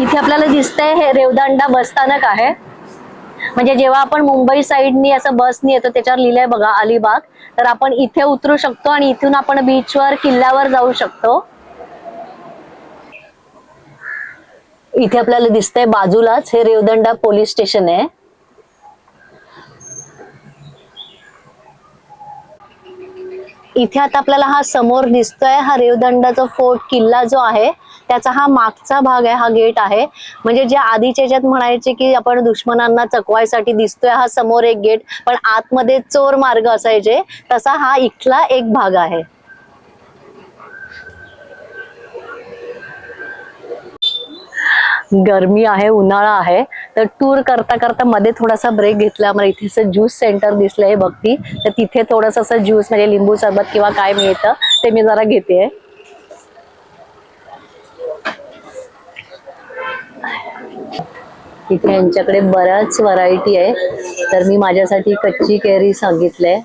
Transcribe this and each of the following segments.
इथे आपल्याला दिसतंय हे रेवदंडा बस स्थानक आहे. म्हणजे जेव्हा आपण मुंबई साइडनी असं बसनी येतो त्याच्यावर लिहिलंय बघा अलिबाग, तर आपण इथे उतरू शकतो आणि इथून आपण बीचवर किल्ल्यावर जाऊ शकतो. इथे आपल्याला दिसतंय बाजूलाच हे रेवदंडा पोलीस स्टेशन आहे. इथे आता आपल्याला हा समोर दिसतोय हा रेवदंडाचा फोर्ट किल्ला जो आहे त्याचा हा मागचा भाग आहे, हा गेट आहे. म्हणजे जे आधीच्या याच्यात म्हणायचे की आपण दुश्मनांना चकवायसाठी दिसतोय हा समोर एक गेट, पण आतमध्ये चोर मार्ग असायचे, तसा हा इथला एक भाग आहे. गरमी आहे, उन्हाळा आहे, तर टूर करता करता मध्ये थोडासा ब्रेक घेतला. मला इथे ज्यूस सेंटर दिसलंय बघती, तर तिथे थोडस असं ज्यूस म्हणजे लिंबू सरबत किंवा काय मिळतं ते मी जरा घेते. इथे यांच्याकडे बऱ्याच व्हरायटी आहे, तर मी माझ्यासाठी कच्ची केरी सांगितलंय,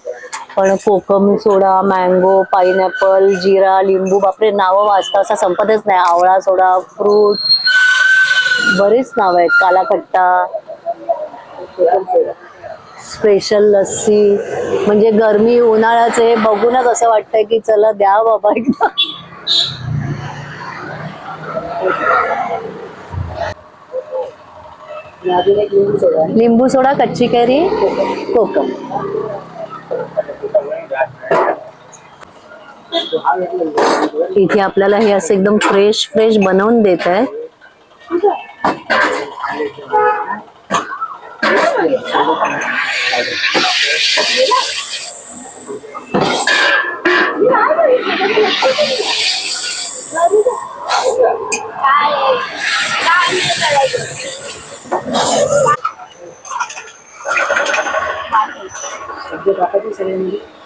पण कोकम सोडा, मँगो, पाइनॅपल, जिरा, लिंबू, बापरे नावं वाचता असं संपतच नाही. आवळा सोडा, फ्रूट, बरीच नाव आहेत. काला खट्टा, स्पेशल लस्सी. म्हणजे गरमी उन्हाळ्याचे बघूनच असं वाटतंय की चला द्या बाबा एकदा. लिंबू सोडा, कच्ची कैरी, कोकम. इथे आपल्याला हे असं एकदम फ्रेश फ्रेश बनवून देत आहे.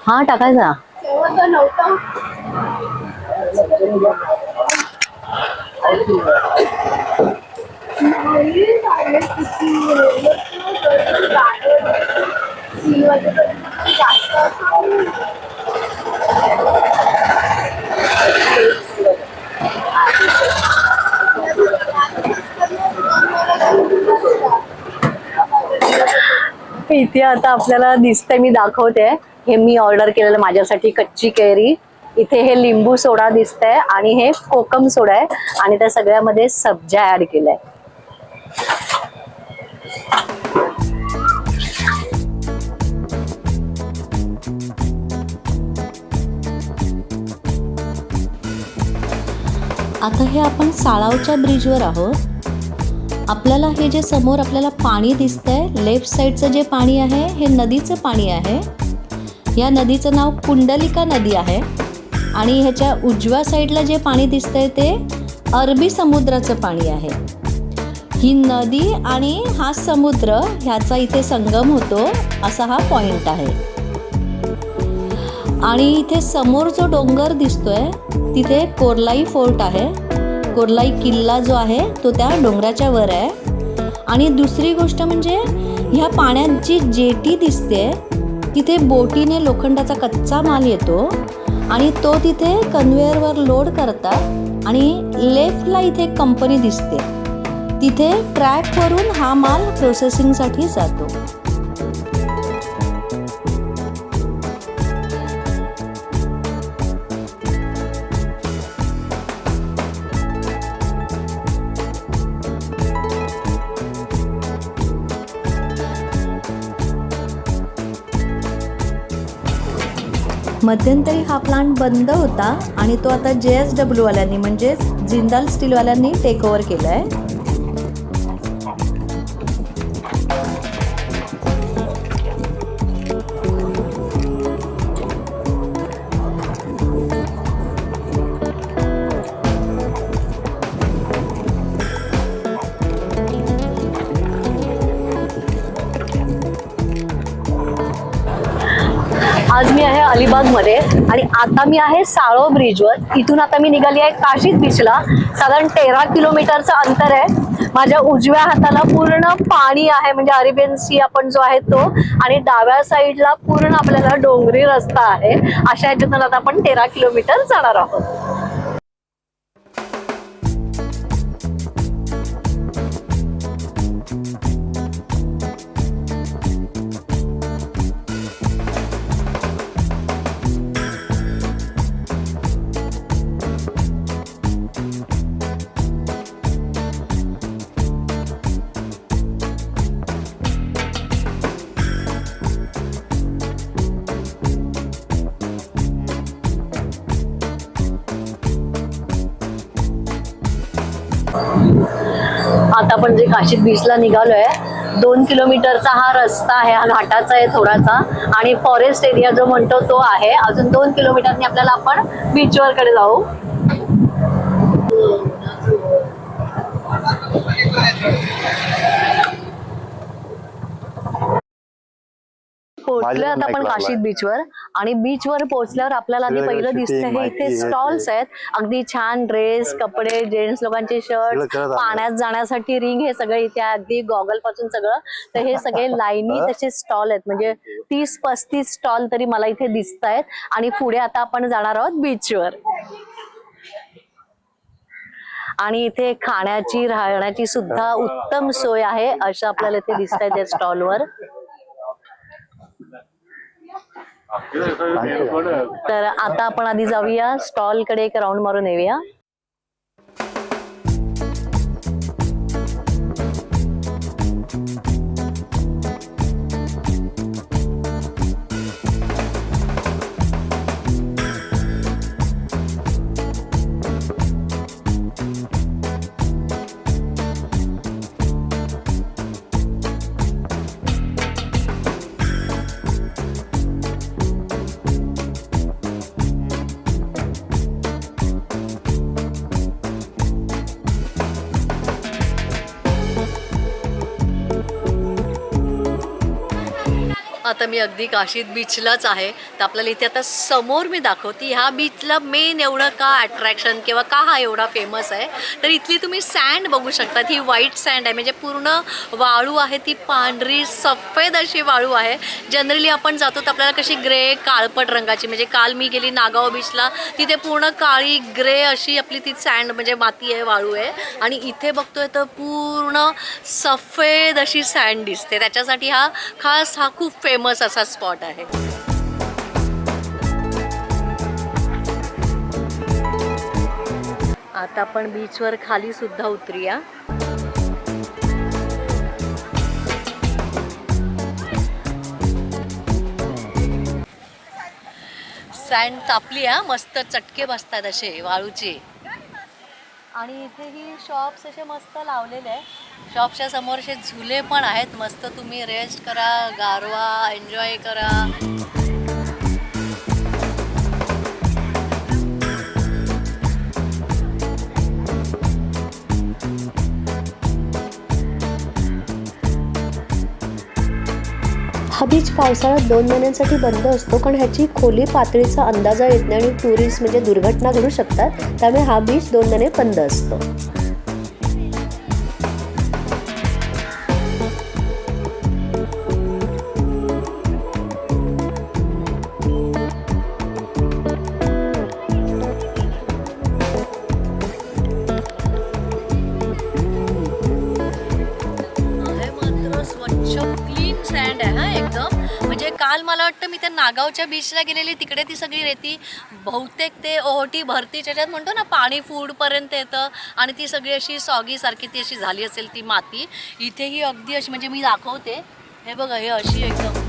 हा टाकायचा. इथे आता आपल्याला दिसतंय, मी दाखवते. हे मी ऑर्डर केलेलं माझ्यासाठी कच्ची कैरी. इथे हे लिंबू सोडा दिसतंय आणि हे कोकम सोडा आहे आणि त्या सगळ्यामध्ये सब्जा ऍड केलाय. आता हे आपण साळावच्या ब्रिजवर आहोत. आपल्याला हे जे समोर आपल्याला पाणी दिसतंय, लेफ्ट साईडचं जे पाणी आहे हे नदीचं पाणी आहे. या नदीचं नाव कुंडलिका नदी आहे आणि ह्याच्या उजव्या साईडला जे पाणी दिसतंय ते अरबी समुद्राचं पाणी आहे. ही नदी आणि हा समुद्र ह्याचा इथे संगम होतो असा हा पॉइंट आहे. आणि इथे समोर जो डोंगर दिसतोय तिथे कोर्लाई फोर्ट आहे. कोर्लाई किल्ला जो आहे तो त्या डोंगराच्या वर आहे. आणि दुसरी गोष्ट म्हणजे ह्या पाण्याची जेटी दिसते, तिथे बोटीने लोखंडाचा कच्चा माल येतो आणि तो तिथे कन्व्हेअरवर लोड करतात आणि लेफ्टला इथे कंपनी दिसते, तिथे ट्रॅकवरून हा माल प्रोसेसिंगसाठी जातो. मध्यंतरी हा प्लांट बंद होता आणि तो आता JSW वाल्यांनी म्हणजेच जिंदाल स्टीलवाल्यांनी टेक ओव्हर केला आहे. आज मी आहे अलिबाग मध्ये आणि आता मी आहे साळो ब्रिजवर. इथून आता मी निघाली आहे काशीद बीचला. साधारण 13 किलोमीटरचं अंतर आहे. माझ्या उजव्या हाताला पूर्ण पाणी आहे, म्हणजे अरेबियन सी आपण जो आहे तो, आणि डाव्या साईडला पूर्ण आपल्याला डोंगरी रस्ता आहे. अशा ह्याच्यातून आता आपण 13 किलोमीटर जाणार आहोत. आता आपण जे काशीद बीचला निघालोय, 2 किलोमीटरचा हा रस्ता आहे, हा घाटाचा आहे थोडासा, आणि फॉरेस्ट एरिया जो म्हणतो तो आहे. अजून 2 किलोमीटरनी आपल्याला आपण बीचवर कडे जाऊ. पोहोचलोय आता आपण काशीद बीचवर, आणि बीचवर पोहोचल्यावर आपल्याला आधी पहिलं दिसतंय हे इथे स्टॉल्स आहेत. अगदी छान ड्रेस, कपडे, जेंट्स लोकांचे शर्ट, पाण्यात जाण्यासाठी रिंग, हे सगळं इथे आहे. अगदी गॉगल पासून सगळं. तर हे सगळे लाईनी तसे स्टॉल आहेत, म्हणजे 30-35 स्टॉल तरी मला इथे दिसत आहेत. आणि पुढे आता आपण जाणार आहोत बीचवर. आणि इथे खाण्याची, राहण्याची सुद्धा उत्तम सोय आहे, असं आपल्याला इथे दिसत आहे त्या स्टॉलवर. तर आता आपण आधी जाऊया स्टॉल कडे, एक राऊंड मारून येऊया. आता मी अगदी काशीद बीचलाच आहे. तर आपल्याला इथे आता समोर मी दाखवते ह्या बीचला मेन एवढं का अट्रॅक्शन किंवा का हा एवढा फेमस आहे. तर इथली तुम्ही सँड बघू शकता. ही व्हाईट सँड आहे, म्हणजे पूर्ण वाळू आहे, ती पांढरी सफेद अशी वाळू आहे. जनरली आपण जातो तर आपल्याला कशी ग्रे काळपट रंगाची, म्हणजे काल मी गेली नागाव बीचला, तिथे पूर्ण काळी ग्रे अशी आपली ती सँड म्हणजे माती आहे, वाळू आहे. आणि इथे बघतोय तर पूर्ण सफेद अशी सँड दिसते. त्याच्यासाठी हा खूप फेमस असा स्पॉट आहे. आता आपण बीचवर खाली सुद्धा उतरूया. सँड तापली आहे, मस्त चटके बसतात असे वाळूचे. आणि इथे ही शॉप्स असे मस्त लावलेले आहे. शॉपच्या समोर असे झुले पण आहेत, मस्त तुम्ही रेस्ट करा, गारवा एन्जॉय करा. हा बीच पावसाळ्यात 2 महिन्यांसाठी बंद असतो, कारण ह्याची खोली पातळीचा अंदाजा येत नाही आणि टुरिस्ट म्हणजे दुर्घटना घडू शकतात. त्यामुळे हा बीच 2 महिने बंद असतो. सँड आहे हा एकदम. म्हणजे काल मला वाटतं मी त्या नागावच्या बीचला गेलेली, तिकडे ती सगळी रेती बहुतेक ते ओहोटी भरती त्याच्यात म्हणतो ना, पाणी फूडपर्यंत येतं आणि ती सगळी अशी सॉगी सारखी ती अशी झाली असेल ती माती. इथे ही अगदी अशी, म्हणजे मी दाखवते, हे बघा, हे अशी एकदम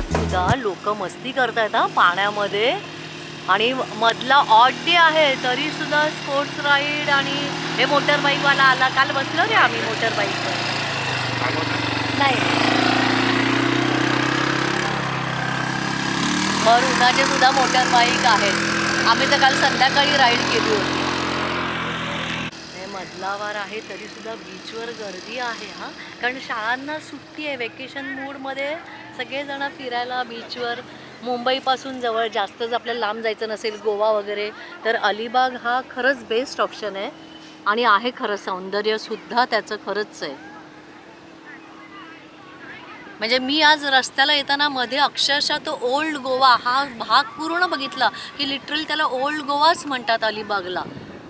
सुद्धा लोक मस्ती करतायत हा पाण्यामध्ये. आणि मधला ऑड डे आहे तरी सुद्धा स्पोर्ट्स राईड. आणि हे मोटर बाईकवाला आला, काल बसलो रे आम्ही मोटर बाईकवर. नाही, भर उन्हाचे सुद्धा मोटर बाईक आहेत. आम्ही तर काल संध्याकाळी राईड केली होती. हे मधला वार आहे तरी सुद्धा बीचवर गर्दी आहे हा, कारण शाळांना सुट्टी आहे. वेकेशन मूडमध्ये सगळेजण फिरायला बीचवर. मुंबईपासून जवळ, जास्तच आपल्याला लांब जायचं नसेल, गोवा वगैरे, तर अलिबाग हा खरंच बेस्ट ऑप्शन आहे. आणि आहे खरं, सौंदर्यसुद्धा त्याचं खरंच आहे. म्हणजे मी आज रस्त्याला येताना मध्ये अक्षरशः तो ओल्ड गोवा हा भाग पूर्ण बघितला, की लिटरली त्याला ओल्ड गोवाच म्हणतात अलिबागला.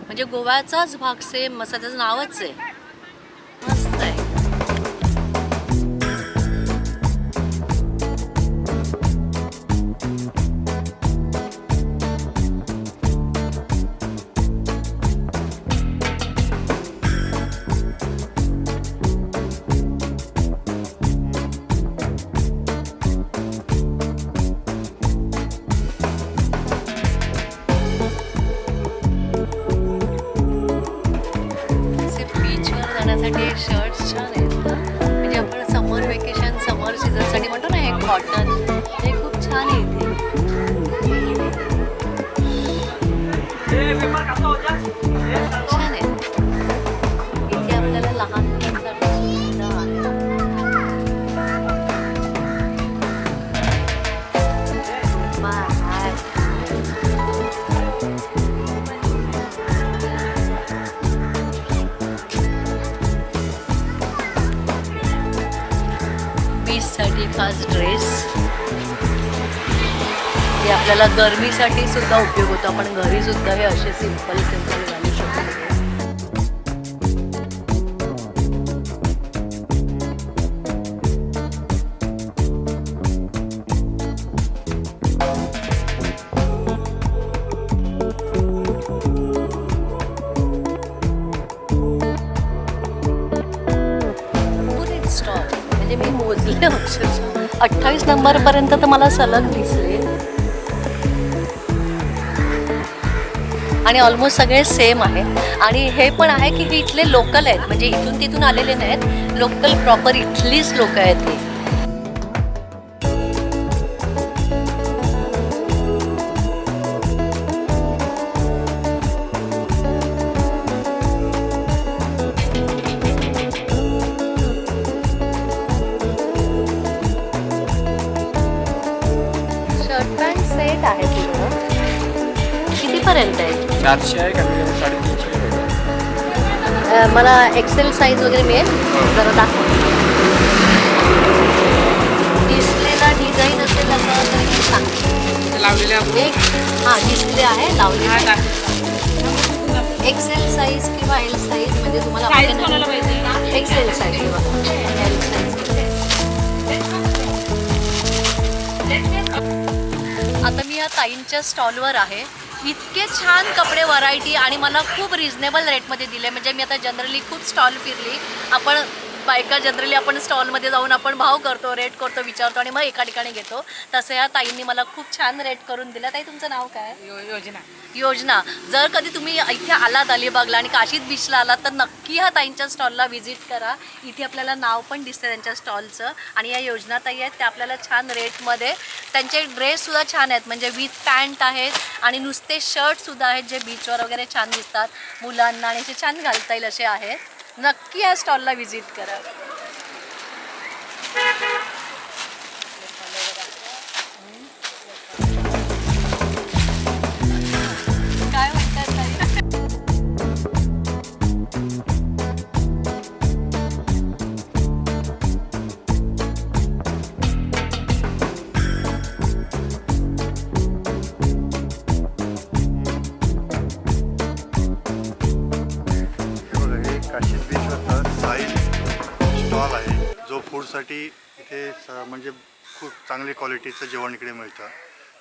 म्हणजे गोव्याचाच भाग सेम, असं त्याचं नावच आहे. मस्त आहे. कॉटन हे खूप छान आहे इथे. छान आहे. इथे आपल्याला लहान मुलांसाठी सुविधा आहे. बाय. बीचसाठी खास ड्रेस, हे आपल्याला गरमीसाठी सुद्धा उपयोग होतो. आपण घरी सुद्धा हे असे सिंपल घालू शकतो. स्टॉल म्हणजे मी मोजले अक्षरशः 28 नंबरपर्यंत तर मला सलग दिसले आणि ऑलमोस्ट सगळे सेम आहे. आणि हे पण आहे की हे इथले लोकल आहेत, म्हणजे इथून तिथून आलेले नाहीत, लोकल प्रॉपर इथलीच लोक आहेत ही. शर्ट पॅन्ट सेट आहे पूर्ण. कितीपर्यंत आहे? 400 आहे का 350. मला एक्सेल साईज वगैरे मिळेल? जरा दाखव. डिस्प्लेला डिझाईन असेल असं तरी मी सांगते. लावलेले एक डिस्प्ले आहे लावलेला. एक्सेल साईज किंवा एल साईज म्हणजे तुम्हाला एक्सेल साईज किंवा एल साईज. आता मी या ताईंच्या स्टॉलवर आहे. इतके छान कपडे व्हरायटी आणि मला खूप रिजनेबल रेटमध्ये दिले. म्हणजे मी आता जनरली खूप स्टॉल फिरली. आपण बायका जनरली आपण स्टॉलमध्ये जाऊन आपण भाव करतो, रेट करतो, विचारतो आणि मग एका ठिकाणी घेतो. तसं या ताईंनी मला खूप छान रेट करून दिला. ताई तुमचं नाव काय? योजना. जर कधी तुम्ही इथे आलात अलिबागला आणि काशीद बीचला आलात तर नक्की ह्या ताईंच्या स्टॉलला व्हिजिट करा. इथे आपल्याला नाव पण दिसतं त्यांच्या स्टॉलचं. आणि या योजना ताई आहेत त्या आपल्याला छान रेटमध्ये, त्यांचे ड्रेससुद्धा छान आहेत, म्हणजे विथ पॅन्ट आहेत आणि नुसते शर्टसुद्धा आहेत जे बीचवर वगैरे छान दिसतात मुलांना आणि असे छान घालता येईल असे आहेत. नक्की या स्टॉलला व्हिजिट करा. काय म्हणतात ताई? काशीद बीचवरचा साहिल स्टॉल आहे जो फूडसाठी इथे म्हणजे खूप चांगली क्वालिटीचं जेवण इकडे मिळतं.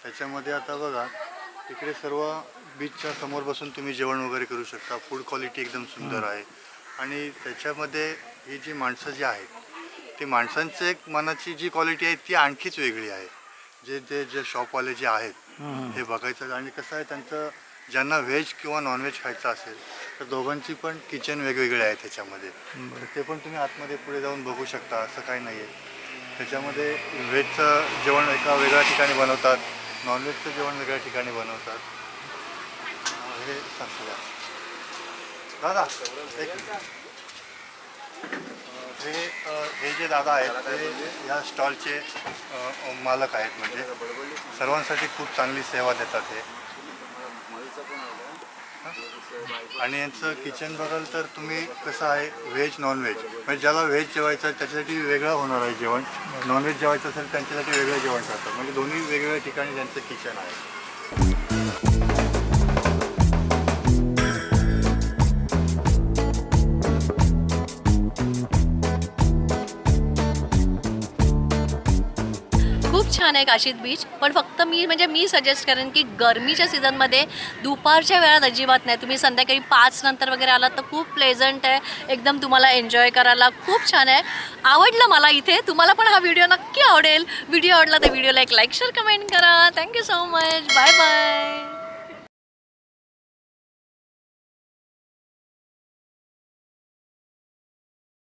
त्याच्यामध्ये आता बघा इकडे सर्व बीचच्या समोर बसून तुम्ही जेवण वगैरे करू शकता. फूड क्वालिटी एकदम सुंदर आहे आणि त्याच्यामध्ये ही जी माणसं जी आहेत ती माणसांचं एक मनाची जी क्वालिटी आहे ती आणखीच वेगळी आहे. जे शॉपवाले जे आहेत हे बघायचं. आणि कसं आहे त्यांचं, ज्यांना व्हेज किंवा नॉनव्हेज खायचं असेल तर दोघांची पण किचन वेगवेगळे आहे त्याच्यामध्ये. तर ते पण तुम्ही आतमध्ये पुढे जाऊन बघू शकता. असं काही नाही आहे. त्याच्यामध्ये व्हेजचं जेवण एका वेगळ्या ठिकाणी बनवतात, नॉनव्हेजचं जेवण वेगळ्या ठिकाणी बनवतात. हे सांगतो दादा एक मिनिट. हे जे दादा आहेत ते या स्टॉलचे मालक आहेत. म्हणजे सर्वांसाठी खूप चांगली सेवा देतात हे. आणि यांचं किचन बघाल तर तुम्ही कसं आहे, व्हेज नॉनव्हेज, म्हणजे ज्याला व्हेज जेवायचं त्याच्यासाठी वेगळं होणार आहे जेवण, नॉनव्हेज जेवायचं असेल त्यांच्यासाठी वेगळं जेवण करतात. म्हणजे दोन्ही वेगवेगळ्या ठिकाणी त्यांचं किचन आहे. खूप छान आहे काशीद बीच. पण फक्त मी सजेस्ट करेन की गरमीच्या सीझनमध्ये दुपारच्या वेळात अजिबात नाही. तुम्ही संध्याकाळी 5 नंतर वगैरे आलात तर खूप प्लेझंट आहे, एकदम तुम्हाला एन्जॉय करायला खूप छान आहे. आवडलं मला इथे. तुम्हाला पण हा व्हिडिओ नक्की आवडेल. व्हिडिओ आवडला तर व्हिडिओला एक लाईक, शेअर, कमेंट करा. Thank you so much. Bye bye.